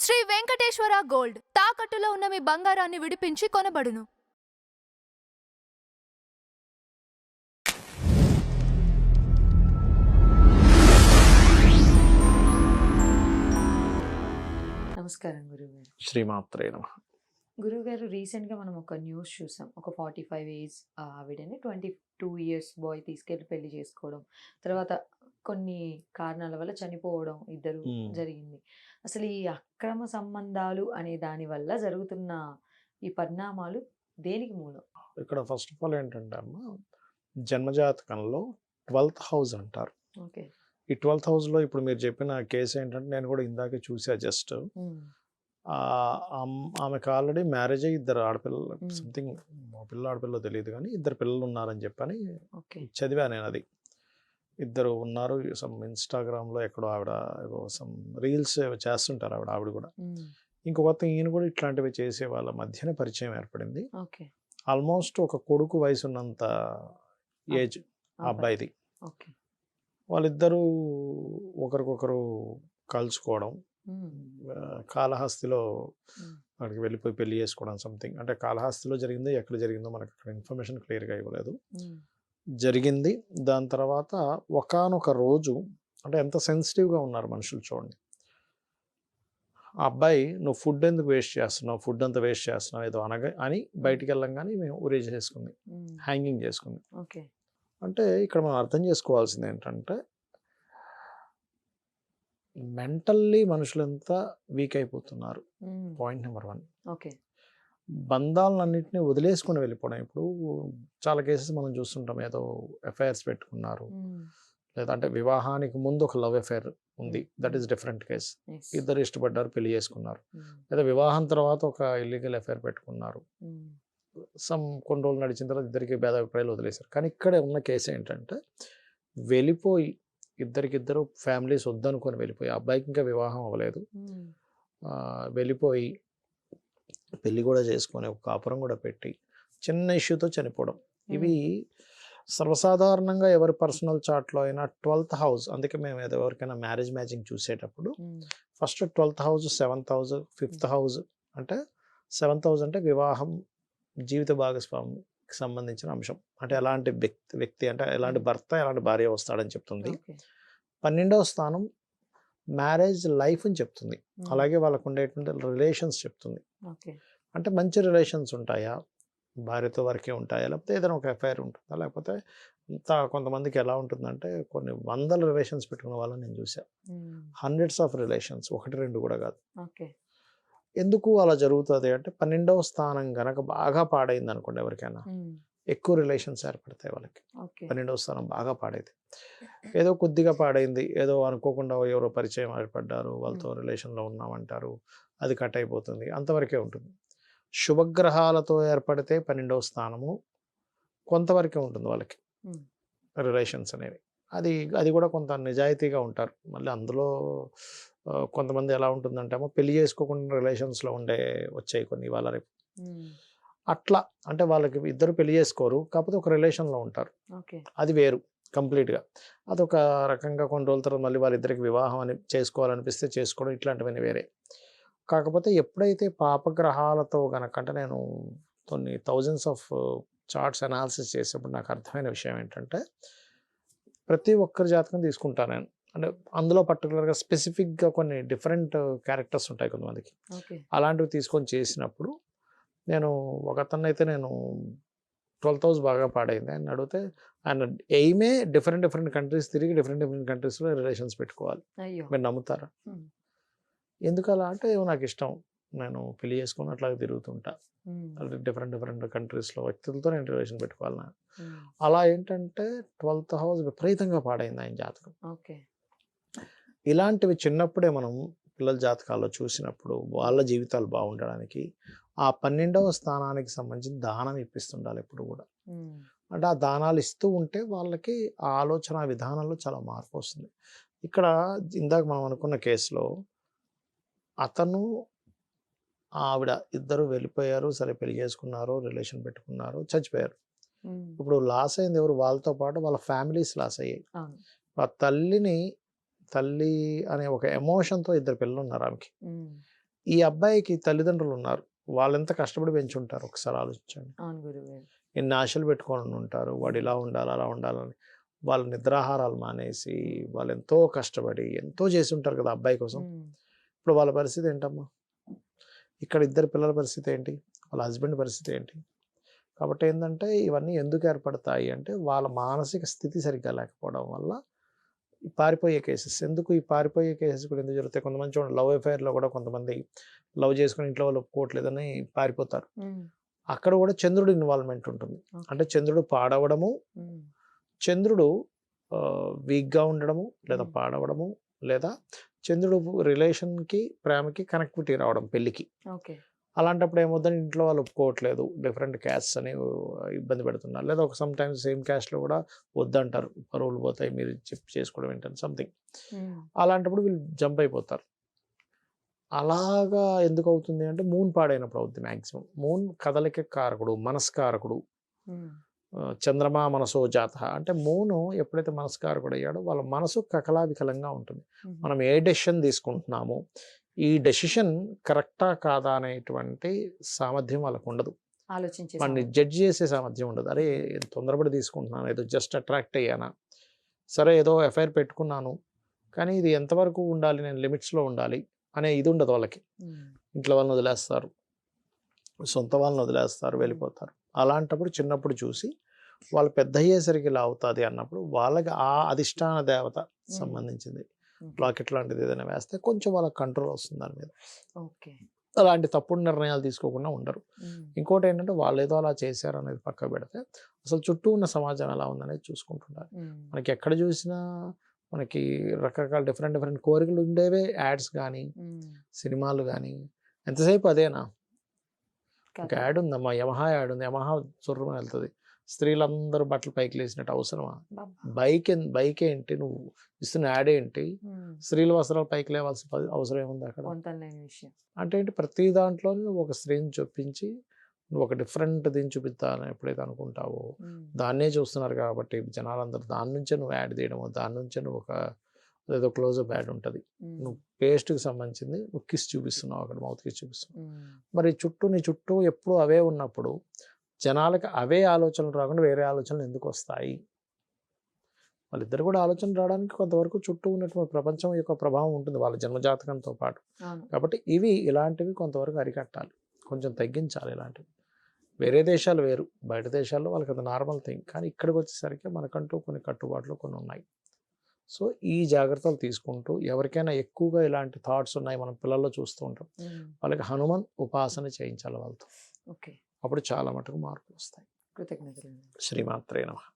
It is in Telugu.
శ్రీ వెంకటేశ్వర గోల్డ్ తాకట్టులో ఉన్న మీ బంగారాన్ని విడిపించి కొనబడును. నమస్కారం గురువుగారు. శ్రీమాత్రే నమః. గురువుగారు, రీసెంట్గా మనం ఒక న్యూస్ చూసాం. ఒక 45 ఏజ్ ఆవిడని 22 ఇయర్స్ బాయ్ తీసుకెళ్ళి పెళ్లి చేసుకోవడం, తర్వాత కొన్ని కారణాల వల్ల చనిపోవడం ఇద్దరు జరిగింది. అసలు ఈ అక్రమ సంబంధాలు అనే దాని వల్ల జరుగుతున్న ఈ పరిణామాలు దేనికి మూలం? ఇక్కడ ఫస్ట్ ఆఫ్ ఆల్ ఏంటంటే అమ్మ, జన్మజాతకంలో 12th హౌస్ అంటారు. ఓకే. ఈ 12th హౌస్లో ఇప్పుడు మీరు చెప్పిన కేసు ఏంటంటే నేను కూడా ఇందాకే చూసా. జస్ట్ ఆమెకు ఆల్రెడీ మ్యారేజ్ అయ్యి ఇద్దరు ఆడపిల్లలు, సంథింగ్ పిల్ల ఆడపిల్ల తెలియదు కానీ ఇద్దరు పిల్లలు ఉన్నారని చెప్పని చదివా నేను. అది ఇద్దరు ఉన్నారు. సమ్ ఇన్స్టాగ్రామ్లో ఎక్కడో ఆవిడ సమ్ రీల్స్ చేస్తుంటారు ఆవిడ కూడా. ఇంకొక ఈయన కూడా ఇట్లాంటివి చేసే వాళ్ళ మధ్యనే పరిచయం ఏర్పడింది. ఆల్మోస్ట్ ఒక కొడుకు వయసు ఉన్నంత ఏజ్ ఆ అబ్బాయిది. వాళ్ళిద్దరూ ఒకరికొకరు కలుసుకోవడం, కాళహస్తిలో అక్కడికి వెళ్ళిపోయి పెళ్లి చేసుకోవడం, సంథింగ్. అంటే కాళహస్తిలో జరిగిందో ఎక్కడ జరిగిందో మనకు అక్కడ ఇన్ఫర్మేషన్ క్లియర్గా ఇవ్వలేదు. జరిగింది. దాని తర్వాత ఒకానొక రోజు, అంటే ఎంత సెన్సిటివ్గా ఉన్నారు మనుషులు చూడండి. ఆ అబ్బాయి నువ్వు ఫుడ్ ఎందుకు వేస్ట్ చేస్తున్నావు, ఫుడ్ అంతా వేస్ట్ చేస్తున్నావు ఏదో అని బయటికి వెళ్ళంగానే మేము ఉరేజ్ చేసుకుంది, హ్యాంగింగ్ చేసుకుంది. అంటే ఇక్కడ మనం అర్థం చేసుకోవాల్సింది ఏంటంటే మెంటల్లీ మనుషులంతా వీక్ అయిపోతున్నారు. Point number 1. బంధాలన్నింటినీ వదిలేసుకుని వెళ్ళిపోవడం. ఇప్పుడు చాలా కేసెస్ మనం చూస్తుంటాం, ఏదో ఎఫ్ఐఆర్స్ పెట్టుకున్నారు, లేదా అంటే వివాహానికి ముందు ఒక లవ్ అఫైర్ ఉంది, దట్ ఈస్ డిఫరెంట్ కేస్. ఇద్దరు ఇష్టపడ్డారు, పెళ్లి చేసుకున్నారు. లేదా వివాహం తర్వాత ఒక ఇల్లీగల్ అఫైర్ పెట్టుకున్నారు, కొన్ని రోజులు నడిచిన తర్వాత ఇద్దరికి భేదాభిప్రాయాలు వదిలేశారు. కానీ ఇక్కడ ఉన్న కేసు ఏంటంటే వెళ్ళిపోయి ఇద్దరికిద్దరు ఫ్యామిలీస్ వద్దనుకొని వెళ్ళిపోయి, అబ్బాయికి ఇంకా వివాహం అవ్వలేదు, వెళ్ళిపోయి పెళ్ళి కూడా చేసుకొని ఒక కాపురం కూడా పెట్టి చిన్న ఇష్యూతో చనిపోవడం. ఇవి సర్వసాధారణంగా ఎవరి పర్సనల్ చార్ట్లో అయినా 12th హౌస్. అందుకే మేము ఎవరికైనా మ్యారేజ్ మ్యాచింగ్ చూసేటప్పుడు first 12th house, 7th house, 5th house. అంటే 7th హౌస్ అంటే వివాహం, జీవిత భాగస్వామికి సంబంధించిన అంశం. అంటే ఎలాంటి వ్యక్తి అంటే ఎలాంటి భర్త, ఎలాంటి భార్య వస్తాడని చెప్తుంది. 12వ స్థానం మ్యారేజ్ లైఫ్ అని చెప్తుంది. అలాగే వాళ్ళకు ఉండేటువంటి రిలేషన్స్ చెప్తుంది. అంటే మంచి రిలేషన్స్ ఉంటాయా, భార్యతో వరకే ఉంటాయా, లేకపోతే ఏదైనా ఒక ఎఫ్ఐఆర్ ఉంటుందా, లేకపోతే కొంతమందికి ఎలా ఉంటుందంటే కొన్ని వందల రిలేషన్స్ పెట్టుకున్న వాళ్ళని నేను చూసాను. హండ్రెడ్స్ ఆఫ్ రిలేషన్స్, 1-2 కూడా కాదు. ఎందుకు అలా జరుగుతుంది అంటే 12వ స్థానం గనక బాగా పాడైంది అనుకోండి, ఎవరికైనా ఎక్కువ రిలేషన్స్ ఏర్పడతాయి వాళ్ళకి. 12వ స్థానం బాగా పాడైంది. ఏదో కొద్దిగా పాడైంది, ఏదో అనుకోకుండా ఎవరో పరిచయం ఏర్పడ్డారు, వాళ్ళతో రిలేషన్లో ఉన్నామంటారు, అది కట్ అయిపోతుంది, అంతవరకే ఉంటుంది. శుభగ్రహాలతో ఏర్పడితే 12వ స్థానము కొంతవరకే ఉంటుంది వాళ్ళకి రిలేషన్స్ అనేవి. అది కూడా కొంత నిజాయితీగా ఉంటారు. మళ్ళీ అందులో కొంతమంది ఎలా ఉంటుందంటే పెళ్లి చేసుకోకుండా రిలేషన్స్లో వచ్చాయి కొన్ని ఇవాళ రేపు. అట్లా అంటే వాళ్ళకి ఇద్దరు పెళ్లి చేసుకోరు, కాకపోతే ఒక రిలేషన్లో ఉంటారు, అది వేరు కంప్లీట్గా. అదొక రకంగా కొన్ని రోజుల తర్వాత మళ్ళీ వాళ్ళిద్దరికి వివాహం అని చేసుకోవాలనిపిస్తే చేసుకోవడం, ఇట్లాంటివన్నీ వేరే. కాకపోతే ఎప్పుడైతే పాపగ్రహాలతో కనుక, అంటే నేను కొన్ని థౌజండ్స్ ఆఫ్ చార్ట్స్ అనాలిసిస్ చేసేప్పుడు నాకు అర్థమైన విషయం ఏంటంటే ప్రతి ఒక్కరి జాతకం తీసుకుంటాను నేను. అంటే అందులో పర్టికులర్గా స్పెసిఫిక్గా కొన్ని డిఫరెంట్ క్యారెక్టర్స్ ఉంటాయి కొంతమందికి. అలాంటివి తీసుకొని చేసినప్పుడు నేను ఒకతన్నైతే నేను 12th హౌస్ బాగా పాడైంది ఆయన అడిగితే, ఆయన ఎయిమే డిఫరెంట్ కంట్రీస్ తిరిగి డిఫరెంట్ కంట్రీస్లో రిలేషన్స్ పెట్టుకోవాలి. మీరు నమ్ముతారా? ఎందుకు అలా అంటే నాకు ఇష్టం, నేను పెళ్లి చేసుకుని అట్లాగే తిరుగుతుంటా, డిఫరెంట్ కంట్రీస్లో వ్యక్తులతో నేను రిలేషన్ పెట్టుకోవాలి. అలా ఏంటంటే 12th హౌస్ విపరీతంగా పాడైంది ఆయన జాతకం. ఇలాంటివి చిన్నప్పుడే మనం పిల్లల జాతకాల్లో చూసినప్పుడు వాళ్ళ జీవితాలు బాగుండడానికి ఆ 12వ స్థానానికి సంబంధించి దానం ఇప్పిస్తుండాలి ఎప్పుడు కూడా. అంటే ఆ దానాలు ఇస్తూ ఉంటే వాళ్ళకి ఆ ఆలోచన విధానంలో చాలా మార్పు వస్తుంది. ఇక్కడ ఇందాక మనం అనుకున్న కేసులో అతను ఆవిడ ఇద్దరు వెళ్ళిపోయారు, సరే పెళ్లి చేసుకున్నారు, రిలేషన్ పెట్టుకున్నారు, చచ్చిపోయారు. ఇప్పుడు లాస్ అయింది ఎవరు? వాళ్ళతో పాటు వాళ్ళ ఫ్యామిలీస్ లాస్ అయ్యాయి. ఆ తల్లి అనే ఒక ఎమోషన్తో ఇద్దరు పిల్లలు ఉన్నారు ఆమెకి. ఈ అబ్బాయికి తల్లిదండ్రులు ఉన్నారు. వాళ్ళెంత కష్టపడి పెంచుంటారు ఒకసారి ఆలోచించండి. అవును గురుగారు. ఎన్ని ఆశలు పెట్టుకొని ఉంటారు. వాడు ఇలా ఉండాలి, అలా ఉండాలని. వాళ్ళ నిద్రాహారాలు మానేసి, వాళ్ళు ఎంతో కష్టపడి, ఎంతో చేసి ఉంటారు కదా అబ్బాయి కోసం. ఇప్పుడు వాళ్ళ పరిస్థితి ఏంటమ్మా? ఇక్కడ ఇద్దరు పిల్లల పరిస్థితి ఏంటి? వాళ్ళ హస్బెండ్ పరిస్థితి ఏంటి? కాబట్టి ఏంటంటే ఇవన్నీ ఎందుకు ఏర్పడతాయి అంటే వాళ్ళ మానసిక స్థితి సరిగ్గా లేకపోవడం వల్ల ఈ పారిపోయే కేసెస్. ఎందుకు ఈ పారిపోయే కేసెస్ కూడా ఎందుకు జరుగుతాయి? కొంతమంది చూడండి, లవ్ అఫైర్లో కూడా కొంతమంది లవ్ చేసుకుని ఇంట్లో వాళ్ళు ఒప్పుకోవట్లేదని పారిపోతారు. అక్కడ కూడా చంద్రుడు ఇన్వాల్వ్మెంట్ ఉంటుంది. అంటే చంద్రుడు పాడవడము, చంద్రుడు వీక్గా ఉండడము, లేదా పాడవడము, లేదా చంద్రుడు రిలేషన్కి, ప్రేమకి కనెక్టివిటీ రావడం పెళ్ళికి. ఓకే. అలాంటప్పుడు ఏమవుతుందని ఇంట్లో వాళ్ళు ఒప్పుకోవట్లేదు, డిఫరెంట్ క్యాస్ట్స్ అని ఇబ్బంది పెడుతున్నారు. లేదా ఒక సమ్ టైమ్స్ సేమ్ క్యాస్ట్లో కూడా వద్దంటారు, పరువులు పోతాయి, మీరు చేసుకోవడం ఏంటని సంథింగ్. అలాంటప్పుడు వీళ్ళు జంప్ అయిపోతారు. అలాగా ఎందుకు అవుతుంది అంటే మూన్ పాడైనప్పుడు అవుతుంది మ్యాక్సిమం. మూన్ కదలిక కారకుడు, మనస్కారకుడు. చంద్రమా మనసో జాత అంటే మూను ఎప్పుడైతే మనస్కారకుడు అయ్యాడో వాళ్ళ మనసు కకలావికలంగా ఉంటుంది. మనం ఏ డెసిషన్ తీసుకుంటున్నామో ఈ డెసిషన్ కరెక్టా కాదా అనేటువంటి సామర్థ్యం వాళ్ళకు ఉండదు. వాడిని జడ్జ్ చేసే సామర్థ్యం ఉండదు. అరే తొందరపడి తీసుకుంటున్నాను, ఏదో జస్ట్ అట్రాక్ట్ అయ్యానా, సరే ఏదో ఎఫ్ఐఆర్ పెట్టుకున్నాను, కానీ ఇది ఎంతవరకు ఉండాలి, నేను లిమిట్స్లో ఉండాలి అనే ఇది ఉండదు వాళ్ళకి. ఇంట్లో వాళ్ళని వదిలేస్తారు, సొంత వాళ్ళని వదిలేస్తారు, వెళ్ళిపోతారు. అలాంటప్పుడు చిన్నప్పుడు చూసి వాళ్ళు పెద్ద అయ్యేసరికి ఇలా అవుతుంది అన్నప్పుడు వాళ్ళకి ఆ అధిష్టాన దేవత సంబంధించింది లాకెట్ లాంటిది ఏదైనా వేస్తే కొంచెం వాళ్ళకి కంట్రోల్ వస్తుంది దాని మీద. అలాంటి తప్పుడు నిర్ణయాలు తీసుకోకుండా ఉండరు. ఇంకోటి ఏంటంటే వాళ్ళు ఏదో అలా చేశారు అనేది పక్క పెడితే అసలు చుట్టూ ఉన్న సమాజం ఎలా ఉందనేది చూసుకుంటున్నారు. మనకి ఎక్కడ చూసినా మనకి రకరకాల డిఫరెంట్ కోరికలు ఉండేవే యాడ్స్ కానీ సినిమాలు కానీ. ఎంతసేపు అదేనా? ఒక యాడ్ ఉందమ్మా, యమహా యాడ్ ఉంది, యమహా చుర్రమని వెళ్తుంది, స్త్రీలందరూ బట్టలు పైకి లేసినట్టు అవసరమా? బైక్ ఏంటి, నువ్వు ఇస్తున్న యాడ్ ఏంటి? స్త్రీల వస్త్రాలు పైకి లేవాల్సిన అవసరం ఏముంది అక్కడ? అంటే ఏంటి, ప్రతి దాంట్లో నువ్వు ఒక స్త్రీని చూపించి నువ్వు ఒక డిఫరెంట్ దీన్ని చూపిస్తానని ఎప్పుడైతే అనుకుంటావో దాన్నే చూస్తున్నారు. కాబట్టి జనాలందరూ దాని నుంచే నువ్వు యాడ్ తీయడము, దాని నుంచే నువ్వు ఒక ఏదో క్లోజప్ యాడ్ ఉంటుంది, నువ్వు పేస్ట్కి సంబంధించింది నువ్వు కిస్ చూపిస్తున్నావు, అక్కడ మౌత్ కిస్ చూపిస్తున్నావు. మరి నీ చుట్టూ ఎప్పుడు అవే ఉన్నప్పుడు జనాలకి అవే ఆలోచనలు రాకుండా వేరే ఆలోచనలు ఎందుకు వస్తాయి? వాళ్ళిద్దరు కూడా ఆలోచన రావడానికి కొంతవరకు చుట్టూ ఉన్నటువంటి ప్రపంచం యొక్క ప్రభావం ఉంటుంది వాళ్ళ జన్మజాతకంతో పాటు. కాబట్టి ఇలాంటివి కొంతవరకు అరికట్టాలి, కొంచెం తగ్గించాలి ఇలాంటివి. వేరే దేశాలు వేరు, బయట దేశాల్లో వాళ్ళకి అది నార్మల్ థింగ్, కానీ ఇక్కడికి వచ్చేసరికి మనకంటూ కొన్ని కట్టుబాట్లు కొన్ని ఉన్నాయి. సో ఈ జాగ్రత్తలు తీసుకుంటూ ఎవరికైనా ఎక్కువగా ఇలాంటి థాట్స్ ఉన్నాయి, మనం పిల్లల్లో చూస్తూ ఉంటాం, వాళ్ళకి హనుమాన్ ఉపాసన చేయించాలి వాళ్ళతో. అప్పుడు చాలా మటుకు మార్పులు వస్తాయి. కృతజ్ఞతలు. శ్రీమాత్రే నమః.